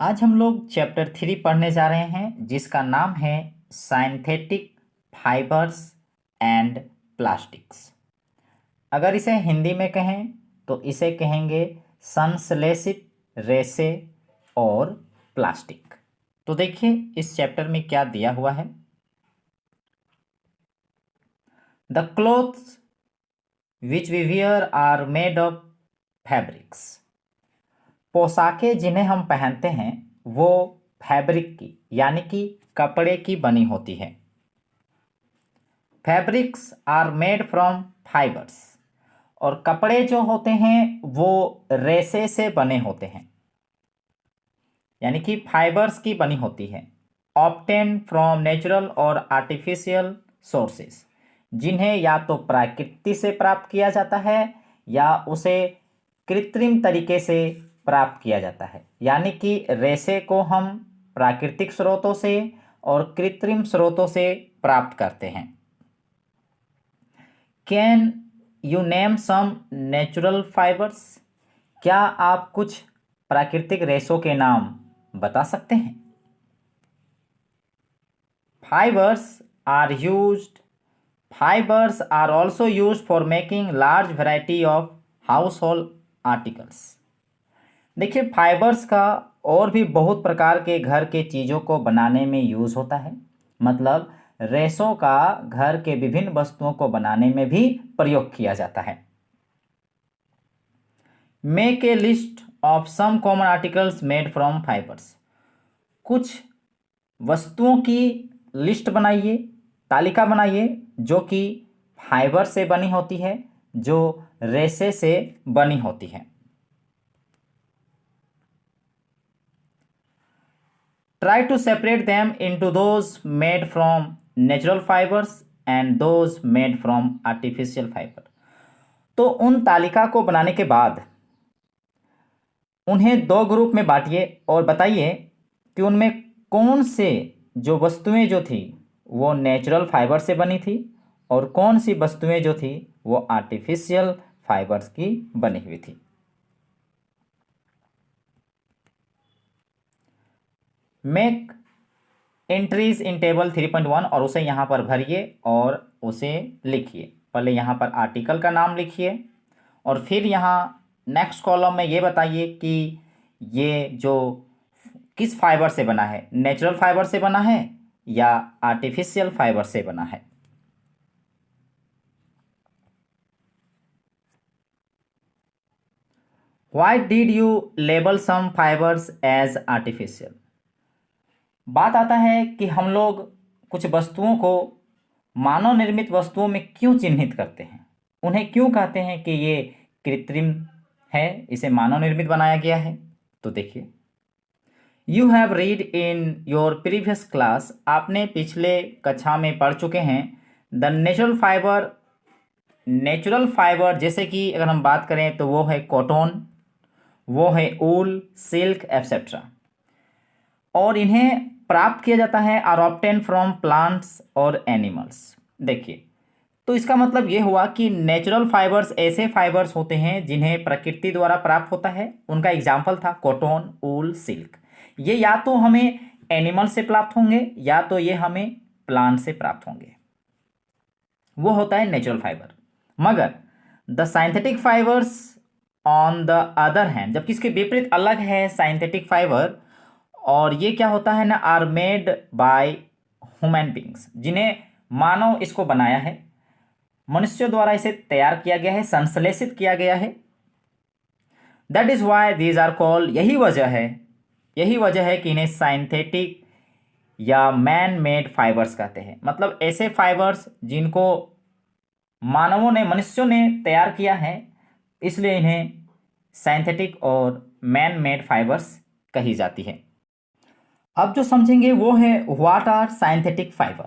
आज हम लोग चैप्टर 3 पढ़ने जा रहे हैं जिसका नाम है सिंथेटिक फाइबर्स एंड प्लास्टिक्स। अगर इसे हिंदी में कहें तो इसे कहेंगे संश्लेषित रेशे और प्लास्टिक। तो देखिए इस चैप्टर में क्या दिया हुआ है। The clothes which we wear are made of fabrics. पोशाकें जिन्हें हम पहनते हैं वो फैब्रिक की यानी कि कपड़े की बनी होती है। Fabrics are made from fibres, और कपड़े जो होते हैं वो रेशे से बने होते हैं यानी कि फाइबर्स की बनी होती है। ऑब्टेन फ्रॉम नेचुरल और आर्टिफिशियल सोर्सेस, जिन्हें या तो प्रकृति से प्राप्त किया जाता है या उसे कृत्रिम तरीके से प्राप्त किया जाता है। यानी कि रेशे को हम प्राकृतिक स्रोतों से और कृत्रिम स्रोतों से प्राप्त करते हैं। Can you name some natural fibres? क्या आप कुछ प्राकृतिक रेशों के नाम बता सकते हैं? Fibres are also used for making large variety of household articles. देखिए फाइबर्स का और भी बहुत प्रकार के घर के चीज़ों को बनाने में यूज़ होता है। मतलब रेशों का घर के विभिन्न वस्तुओं को बनाने में भी प्रयोग किया जाता है। Make a list of some common articles made from fibres. कुछ वस्तुओं की लिस्ट बनाइए, तालिका बनाइए जो कि फाइबर से बनी होती है, जो रेशे से बनी होती है। Try to separate them into those made from natural fibres and those made from artificial fibre. तो उन तालिका को बनाने के बाद उन्हें दो ग्रुप में बांटिए और बताइए कि उनमें कौन से जो वस्तुएं जो थी वो नेचुरल फाइबर से बनी थी और कौन सी वस्तुएं जो थी वो आर्टिफिशियल फाइबर्स की बनी हुई थी। मेक एंट्रीज इन टेबल 3.1 और उसे यहाँ पर भरिए और उसे लिखिए। पहले यहाँ पर आर्टिकल का नाम लिखिए और फिर यहाँ नेक्स्ट कॉलम में ये बताइए कि ये जो किस फाइबर से बना है, नेचुरल फाइबर से बना है या आर्टिफिशियल फाइबर से बना है। Why did you label some fibers as artificial? बात आता है कि हम लोग कुछ वस्तुओं को मानव निर्मित वस्तुओं में क्यों चिन्हित करते हैं, उन्हें क्यों कहते हैं कि ये कृत्रिम है, इसे मानव निर्मित बनाया गया है। तो देखिए, you have read in your previous class, आपने पिछले कक्षा में पढ़ चुके हैं द नेचुरल फाइबर जैसे कि अगर हम बात करें तो वो है कॉटन, वो है ऊल, सिल्क एटसेट्रा, और इन्हें प्राप्त किया जाता है आर ऑब्टेन फ्रॉम प्लांट्स और एनिमल्स। देखिए, तो इसका मतलब ये हुआ कि नेचुरल फाइबर्स ऐसे फाइबर्स होते हैं जिन्हें प्रकृति द्वारा प्राप्त होता है। उनका एग्जाम्पल था कॉटन, ऊल, सिल्क। ये या तो हमें एनिमल से प्राप्त होंगे या तो ये हमें प्लांट से प्राप्त होंगे, वो होता है नेचुरल फाइबर। मगर the synthetic fibres on the other hand, जबकि इसके विपरीत अलग है साइंथेटिक फाइबर, और ये क्या होता है ना, are made by human beings, जिन्हें मानव इसको बनाया है, मनुष्यों द्वारा इसे तैयार किया गया है, संश्लेषित किया गया है। That is why these are called, यही वजह है कि इन्हें साइंथेटिक या मैन मेड फाइबर्स कहते हैं। मतलब ऐसे फाइबर्स जिनको मानवों ने, मनुष्यों ने तैयार किया है, इसलिए इन्हें साइंथेटिक और मैन मेड फाइबर्स कही जाती है। अब जो समझेंगे वो है व्हाट आर साइंथेटिक फाइबर,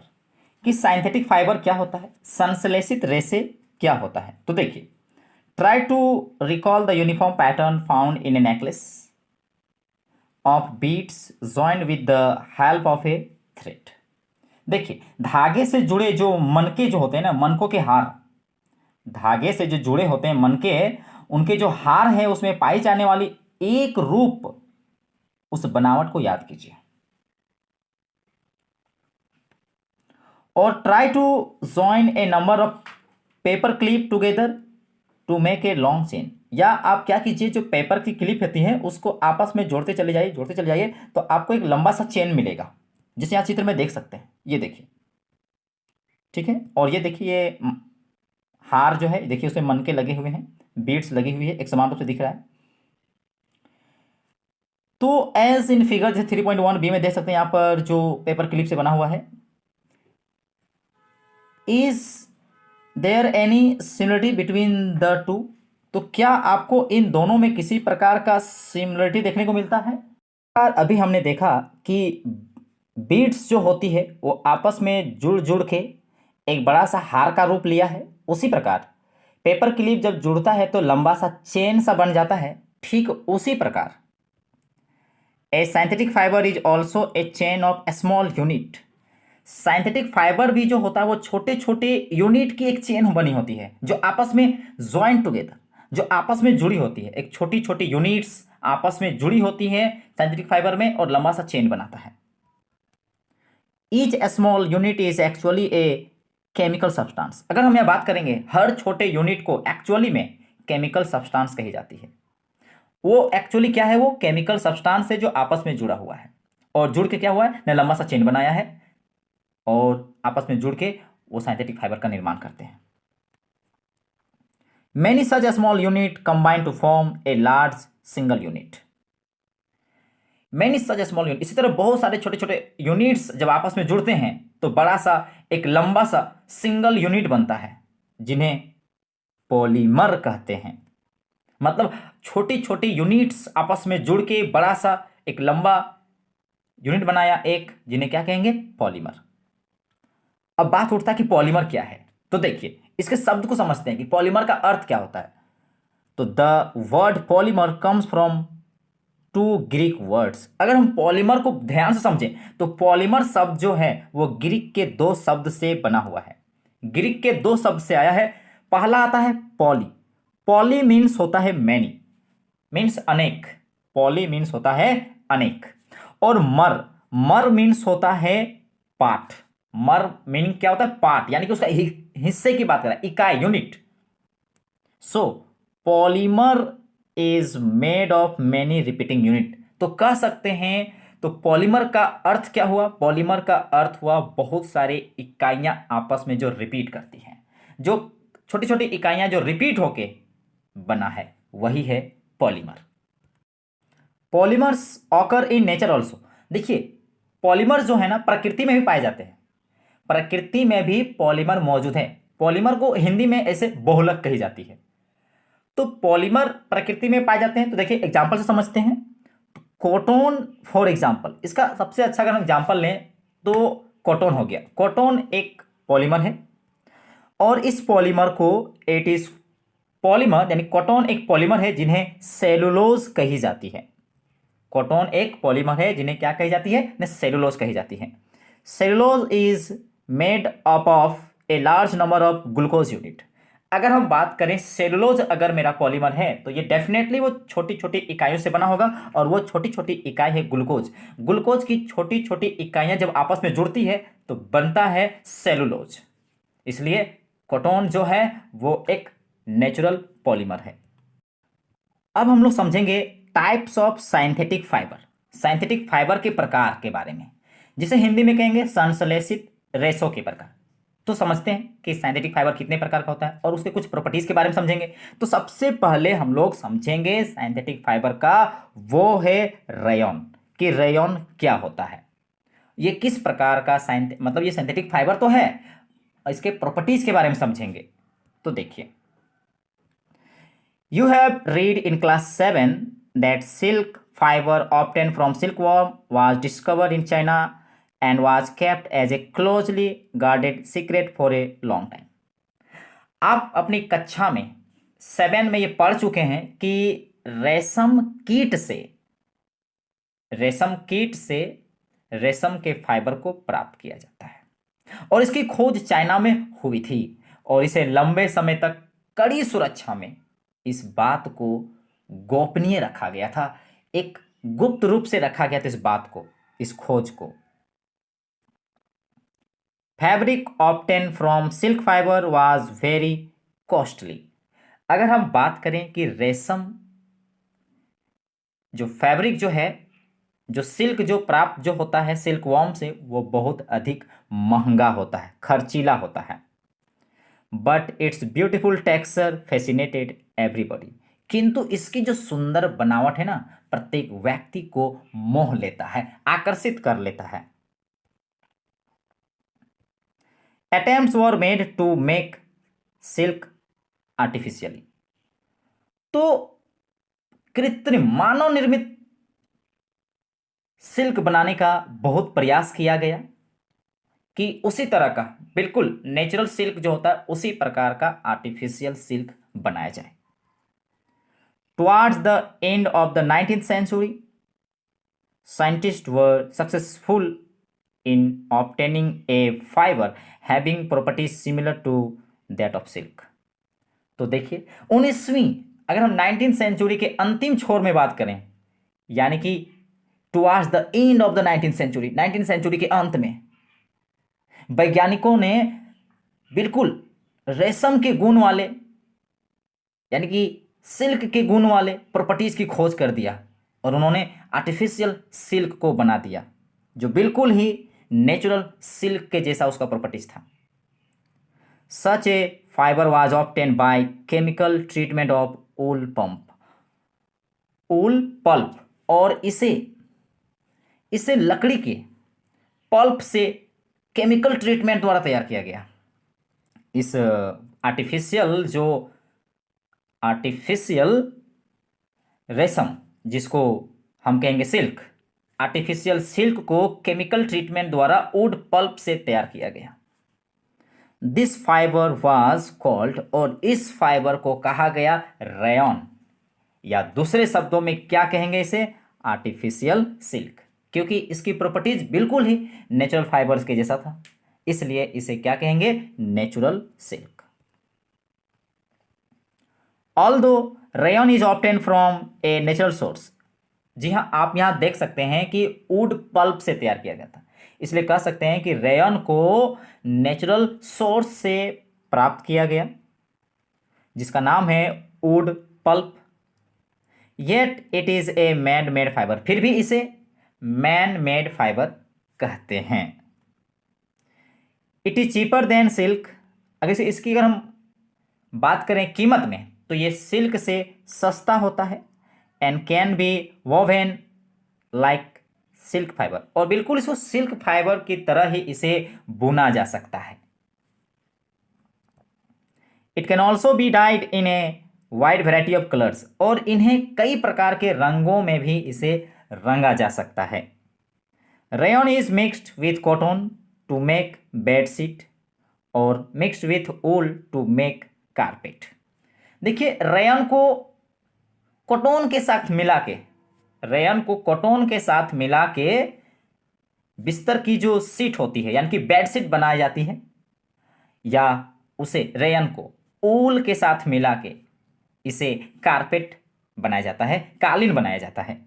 कि साइंथेटिक फाइबर क्या होता है, संश्लेषित रेशे क्या होता है। तो देखिए, try to recall the uniform pattern found in a necklace of beads joined with the help of a thread. देखिए, धागे से जुड़े जो मनके जो होते हैं ना, मनकों के हार, धागे से जो जुड़े होते हैं मनके, उनके जो हार है उसमें पाई जाने वाली एक रूप उस बनावट को याद कीजिए और try to join a number of paper clip together to make a long chain. या आप क्या कीजिए, जो पेपर की क्लिप होती है उसको आपस में जोड़ते चले जाइए तो आपको एक लंबा सा चेन मिलेगा, जिसे यहाँ चित्र में देख सकते हैं। ये देखिए, ठीक है। और ये देखिए हार जो है, देखिए उसमें मनके लगे हुए हैं, बीड्स लगी हुई है, एक समान रूप से दिख रहा है। तो एज इन फिगर जैसे 3.1 बी में देख सकते हैं, यहाँ पर जो पेपर क्लिप से बना हुआ है। Is there any similarity between the two? तो क्या आपको इन दोनों में किसी प्रकार का सिमिलरिटी देखने को मिलता है? अभी हमने देखा कि बीड्स जो होती है वो आपस में जुड़ जुड़ के एक बड़ा सा हार का रूप लिया है। उसी प्रकार पेपर क्लिप जब जुड़ता है तो लंबा सा चेन सा बन जाता है। ठीक उसी प्रकार a synthetic fibre is also a chain of a small unit. Synthetic fibre भी जो होता है वो छोटे छोटे यूनिट की एक चेन बनी होती है, जो आपस में ज्वाइन टुगेदर, जो आपस में जुड़ी होती है। एक छोटी छोटी यूनिट्स आपस में जुड़ी होती है साइंथेटिक फाइबर में और लंबा सा चेन बनाता है। Each small unit is actually a chemical substance. अगर हम यह बात करेंगे, हर छोटे यूनिट को एक्चुअली में केमिकल सब्सटेंस कही जाती है। वो एक्चुअली क्या है? वो केमिकल सब्सटेंस है जो आपस में जुड़ा हुआ है और जुड़ के क्या हुआ है, ने लंबा सा चेन बनाया है और आपस में जुड़ के वो साइंथेटिक फाइबर का निर्माण करते हैं। Many such small unit combine to form a large single unit. Many such small unit, इसी तरह बहुत सारे छोटे छोटे यूनिट्स जब आपस में जुड़ते हैं तो बड़ा सा एक लंबा सा सिंगल यूनिट बनता है, जिन्हें पॉलीमर कहते हैं। मतलब छोटी छोटी यूनिट्स आपस में जुड़ के बड़ा सा एक लंबा यूनिट बनाया एक, जिन्हें क्या कहेंगे? पॉलीमर। अब बात उठता है कि पॉलीमर क्या है। तो देखिए इसके शब्द को समझते हैं कि पॉलीमर का अर्थ क्या होता है। तो the word polymer comes from two Greek words. अगर हम पॉलीमर को ध्यान से समझें तो पॉलीमर शब्द जो है वो ग्रीक के दो शब्द से बना हुआ है। ग्रीक के दो शब्द से आया है। पहला आता है पॉली। पॉली मीन्स होता है मैनी, मीन्स अनेक। पॉली मीन्स होता है अनेक। और मर, मर मीन्स होता है पार्ट। मर मीनिंग क्या होता है? पार्ट, यानी कि उसका हिस्से की बात कर रहा है, इकाई, unit. So polymer is made of many repeating unit. तो कह सकते हैं, तो पॉलीमर का अर्थ क्या हुआ? पॉलीमर का अर्थ हुआ बहुत सारे इकाइयां आपस में जो रिपीट करती हैं, जो छोटी छोटी इकाइयां जो रिपीट होके बना है, वही है polymer. Polymers occur in nature also. देखिए पॉलीमर जो है ना, प्रकृति में भी पाए जाते हैं। प्रकृति में भी पॉलीमर मौजूद है। पॉलीमर को हिंदी में ऐसे बहुलक कही जाती है। तो पॉलीमर प्रकृति में पाए जाते हैं। तो देखिए एग्जांपल से समझते हैं। कॉटन फॉर एग्जांपल, इसका सबसे अच्छा अगर हम एग्जांपल लें तो कॉटन हो गया। कॉटन एक पॉलीमर है और इस पॉलीमर को इट इज पॉलीमर, यानी कॉटन एक पॉलीमर है जिन्हें सेलुलोज कही जाती है। कॉटन एक पॉलीमर है जिन्हें क्या कही जाती है? सेलुलोज कही जाती है। Cellulose is made up of a large number of glucose unit. अगर हम बात करें सेलुलोज अगर मेरा पॉलीमर है तो ये डेफिनेटली वो छोटी छोटी इकाइयों से बना होगा और वो छोटी छोटी इकाई है ग्लूकोज। ग्लूकोज की छोटी छोटी इकाइयां जब आपस में जुड़ती है तो बनता है सेलुलोज। इसलिए कॉटन जो है वो एक नेचुरल पॉलीमर है। अब हम लोग समझेंगे types of synthetic fibre. Synthetic fibre के प्रकार के बारे में, जिसे हिंदी में कहेंगे संश्लेषित रेशों के प्रकार। तो समझते हैं कि साइंथेटिक फाइबर कितने प्रकार का होता है और उसके कुछ प्रॉपर्टीज के बारे में समझेंगे। तो सबसे पहले हम लोग समझेंगे साइंथेटिक फाइबर का वो है रेयॉन, कि रेयॉन क्या होता है, ये किस प्रकार का मतलब ये सिंथेटिक फाइबर तो है, इसके प्रॉपर्टीज के बारे में समझेंगे। तो देखिए, you have read in class 7 that silk fiber obtained from silkworm was discovered in China and was kept as a closely guarded secret for a long time. आप अपनी कक्षा में 7 में ये पढ़ चुके हैं कि रेशम कीट से रेशम के फाइबर को प्राप्त किया जाता है और इसकी खोज चाइना में हुई थी और इसे लंबे समय तक कड़ी सुरक्षा में इस बात को गोपनीय रखा गया था। एक गुप्त रूप से रखा गया था इस बात को, इस खोज को। Fabric obtain from silk fibre was very costly. अगर हम बात करें कि रेशम जो फैब्रिक जो है, जो सिल्क जो प्राप्त जो होता है सिल्क वॉर्म से, वो बहुत अधिक महंगा होता है, खर्चीला होता है। But it's beautiful texture fascinated everybody. किंतु इसकी जो सुंदर बनावट है ना, प्रत्येक व्यक्ति को मोह लेता है, आकर्षित कर लेता है। Attempts were made to make silk artificially. तो कृत्रिम मानव निर्मित सिल्क बनाने का बहुत प्रयास किया गया कि उसी तरह का बिल्कुल नेचुरल सिल्क जो होता है उसी प्रकार का आर्टिफिशियल सिल्क बनाया जाए। Towards the end of the 19th century scientist were successful in obtaining a fiber having properties similar to that of silk। तो देखिए 19वीं, अगर हम 19th सेंचुरी के अंतिम छोर में बात करें, यानी कि towards the end of the 19th century, 19th century के अंत में वैज्ञानिकों ने बिल्कुल रेशम के गुण वाले, यानी कि सिल्क के गुण वाले प्रॉपर्टीज की खोज कर दिया और उन्होंने आर्टिफिशियल सिल्क को बना दिया जो बिल्कुल ही नेचुरल सिल्क के जैसा उसका प्रॉपर्टीज था। Such a fibre was obtain by chemical treatment of wool pulp, और इसे लकड़ी के पल्प से केमिकल ट्रीटमेंट द्वारा तैयार किया गया। इस आर्टिफिशियल रेशम, जिसको हम कहेंगे सिल्क, आर्टिफिशियल सिल्क को केमिकल ट्रीटमेंट द्वारा वुड पल्प से तैयार किया गया। दिस फाइबर वाज कॉल्ड, और इस फाइबर को कहा गया रेयन, या दूसरे शब्दों में क्या कहेंगे इसे, आर्टिफिशियल सिल्क, क्योंकि इसकी प्रॉपर्टीज बिल्कुल ही नेचुरल फाइबर्स के जैसा था, इसलिए इसे क्या कहेंगे, natural silk. Although rayon is obtain from a natural source. जी हाँ, आप यहाँ देख सकते हैं कि वुड पल्प से तैयार किया गया था, इसलिए कह सकते हैं कि रेयन को नेचुरल सोर्स से प्राप्त किया गया, जिसका नाम है wood pulp. Yet it is a man made fibre, फिर भी इसे मैन मेड फाइबर कहते हैं। It is cheaper than silk. अगर हम बात करें कीमत में, तो ये सिल्क से सस्ता होता है। And can be woven like silk fibre, और बिल्कुल इसको सिल्क फाइबर की तरह ही इसे बुना जा सकता है। It can also be died in a wide variety of colours, और इन्हें कई प्रकार के रंगों में भी इसे रंगा जा सकता है। Rayon is mixed with cotton to make bedsheet और mixed with wool to make carpet. देखिए, रेयन को कॉटन के साथ मिला के बिस्तर की जो सीट होती है, यानी कि बेडशीट बनाई जाती है, या उसे रेयन को ऊल के साथ मिला के इसे कारपेट बनाया जाता है, कालीन बनाया जाता है।